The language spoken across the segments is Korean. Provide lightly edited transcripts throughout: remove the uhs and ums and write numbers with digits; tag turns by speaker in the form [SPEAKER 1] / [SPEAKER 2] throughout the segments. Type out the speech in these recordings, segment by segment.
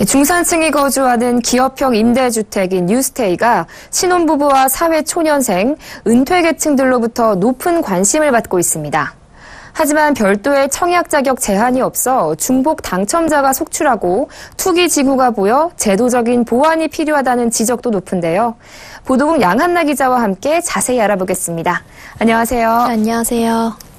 [SPEAKER 1] 중산층이 거주하는 기업형 임대주택인 뉴스테이가 신혼부부와 사회초년생, 은퇴계층들로부터 높은 관심을 받고 있습니다. 하지만 별도의 청약 자격 제한이 없어 중복 당첨자가 속출하고 투기 징후가 보여 제도적인 보완이 필요하다는 지적도 높은데요. 보도국 양한나 기자와 함께 자세히 알아보겠습니다. 안녕하세요.
[SPEAKER 2] 네, 안녕하세요.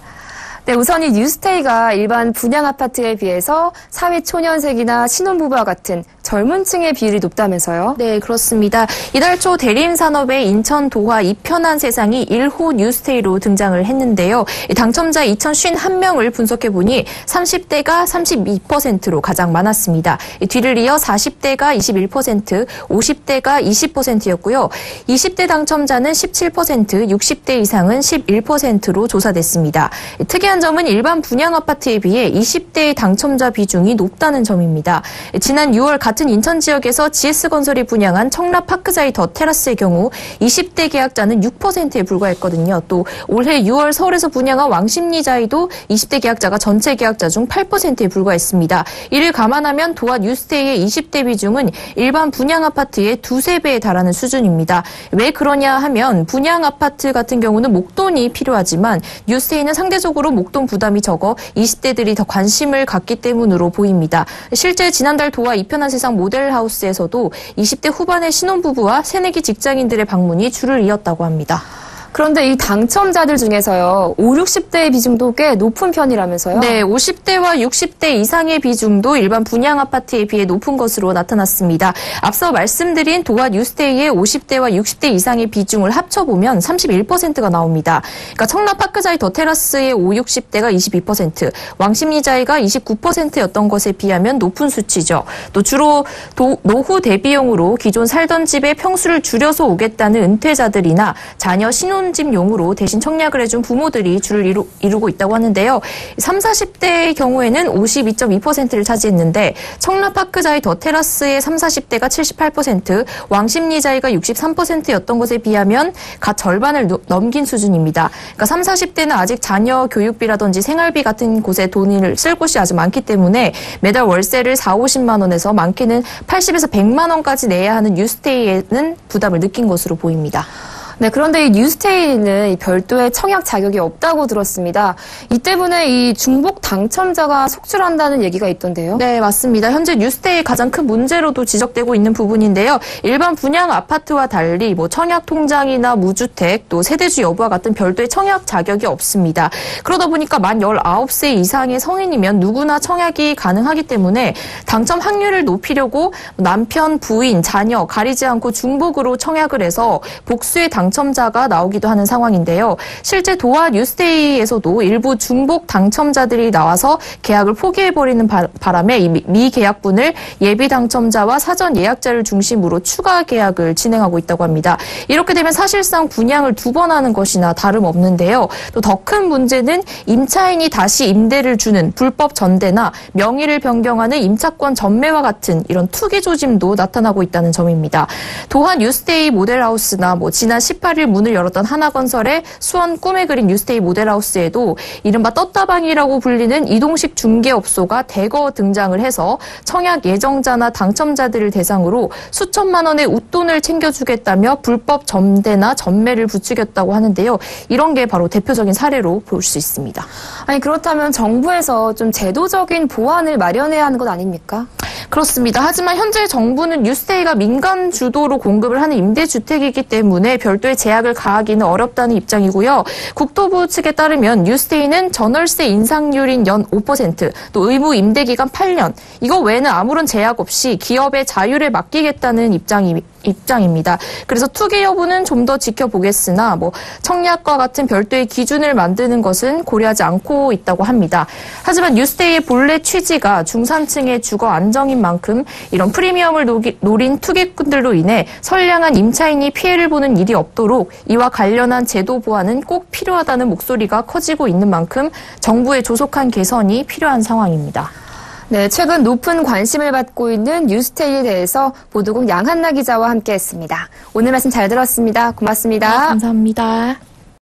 [SPEAKER 1] 네, 우선 이 뉴스테이가 일반 분양 아파트에 비해서 사회초년생이나 신혼부부와 같은 젊은 층의 비율이 높다면서요?
[SPEAKER 2] 네, 그렇습니다. 이달 초 대림산업의 인천 도화 이편한 세상이 1호 뉴스테이로 등장을 했는데요. 당첨자 2,051명을 분석해보니 30대가 32%로 가장 많았습니다. 뒤를 이어 40대가 21%, 50대가 20%였고요. 20대 당첨자는 17%, 60대 이상은 11%로 조사됐습니다. 특이한 점은 일반 분양 아파트에 비해 20대의 당첨자 비중이 높다는 점입니다. 지난 6월 같은 인천 지역에서 GS건설이 분양한 청라파크자이 더 테라스의 경우 20대 계약자는 6%에 불과했거든요. 또 올해 6월 서울에서 분양한 왕십리자이도 20대 계약자가 전체 계약자 중 8%에 불과했습니다. 이를 감안하면 도화 뉴스테이의 20대 비중은 일반 분양 아파트의 2~3배에 달하는 수준입니다. 왜 그러냐 하면 분양 아파트 같은 경우는 목돈이 필요하지만 뉴스테이는 상대적으로 목돈 부담이 적어 20대들이 더 관심을 갖기 때문으로 보입니다. 실제 지난달 도화 이편한 세상 모델하우스에서도 20대 후반의 신혼부부와 새내기 직장인들의 방문이 줄을 이었다고 합니다.
[SPEAKER 1] 그런데 이 당첨자들 중에서요, 5, 60대의 비중도 꽤 높은 편이라면서요?
[SPEAKER 2] 네, 50대와 60대 이상의 비중도 일반 분양 아파트에 비해 높은 것으로 나타났습니다. 앞서 말씀드린 도화 뉴스테이의 50대와 60대 이상의 비중을 합쳐보면 31%가 나옵니다. 그러니까 청라파크자이 더 테라스의 5, 60대가 22%, 왕십리자이가 29%였던 것에 비하면 높은 수치죠. 또 주로 노후 대비용으로 기존 살던 집의 평수를 줄여서 오겠다는 은퇴자들이나 자녀 신혼집용으로 대신 청약을 해준 부모들이 줄을 이루고 있다고 하는데요. 30, 40대의 경우에는 52.2%를 차지했는데 청라파크자이 더 테라스의 30, 40대가 78%, 왕십리자이가 63%였던 것에 비하면 갓 절반을 넘긴 수준입니다. 그러니까 30, 40대는 아직 자녀 교육비라든지 생활비 같은 곳에 돈을 쓸 곳이 아주 많기 때문에 매달 월세를 4, 50만 원에서 많게는 80에서 100만 원까지 내야 하는 뉴스테이에는 부담을 느낀 것으로 보입니다.
[SPEAKER 1] 네, 그런데 이 뉴스테이는 별도의 청약 자격이 없다고 들었습니다. 이 때문에 이 중복 당첨자가 속출한다는 얘기가 있던데요.
[SPEAKER 2] 네, 맞습니다. 현재 뉴스테이의 가장 큰 문제로도 지적되고 있는 부분인데요. 일반 분양 아파트와 달리 청약 통장이나 무주택, 또 세대주 여부와 같은 별도의 청약 자격이 없습니다. 그러다 보니까 만 19세 이상의 성인이면 누구나 청약이 가능하기 때문에 당첨 확률을 높이려고 남편, 부인, 자녀 가리지 않고 중복으로 청약을 해서 복수의 당첨자가 나오기도 하는 상황인데요. 실제 도화 뉴스테이에서도 일부 중복 당첨자들이 나와서 계약을 포기해버리는 바람에 이 미계약분을 예비 당첨자와 사전 예약자를 중심으로 추가 계약을 진행하고 있다고 합니다. 이렇게 되면 사실상 분양을 2번 하는 것이나 다름없는데요. 또 더 큰 문제는 임차인이 다시 임대를 주는 불법 전대나 명의를 변경하는 임차권 전매와 같은 이런 투기 조짐도 나타나고 있다는 점입니다. 도화 뉴스테이 모델하우스나 지난 18일 문을 열었던 하나건설의 수원 꿈에 그린 뉴스테이 모델하우스에도 이른바 떴다방이라고 불리는 이동식 중개업소가 대거 등장을 해서 청약 예정자나 당첨자들을 대상으로 수천만 원의 웃돈을 챙겨주겠다며 불법 전대나 전매를 부추겼다고 하는데요. 이런 게 바로 대표적인 사례로 볼 수 있습니다.
[SPEAKER 1] 아니, 그렇다면 정부에서 좀 제도적인 보완을 마련해야 하는 것 아닙니까?
[SPEAKER 2] 그렇습니다. 하지만 현재 정부는 뉴스테이가 민간 주도로 공급을 하는 임대주택이기 때문에 별도의 제약을 가하기는 어렵다는 입장이고요. 국토부 측에 따르면 뉴스테이는 전월세 인상률인 연 5%, 또 의무 임대기간 8년, 이거 외에는 아무런 제약 없이 기업의 자율에 맡기겠다는 입장입니다. 그래서 투기 여부는 좀 더 지켜보겠으나 청약과 같은 별도의 기준을 만드는 것은 고려하지 않고 있다고 합니다. 하지만 뉴스테이의 본래 취지가 중산층의 주거 안정인 만큼 이런 프리미엄을 노린 투기꾼들로 인해 선량한 임차인이 피해를 보는 일이 없도록 이와 관련한 제도 보완은 꼭 필요하다는 목소리가 커지고 있는 만큼 정부의 조속한 개선이 필요한 상황입니다.
[SPEAKER 1] 네, 최근 높은 관심을 받고 있는 뉴스테이에 대해서 보도국 양한나 기자와 함께했습니다. 오늘 말씀 잘 들었습니다. 고맙습니다.
[SPEAKER 2] 네, 감사합니다.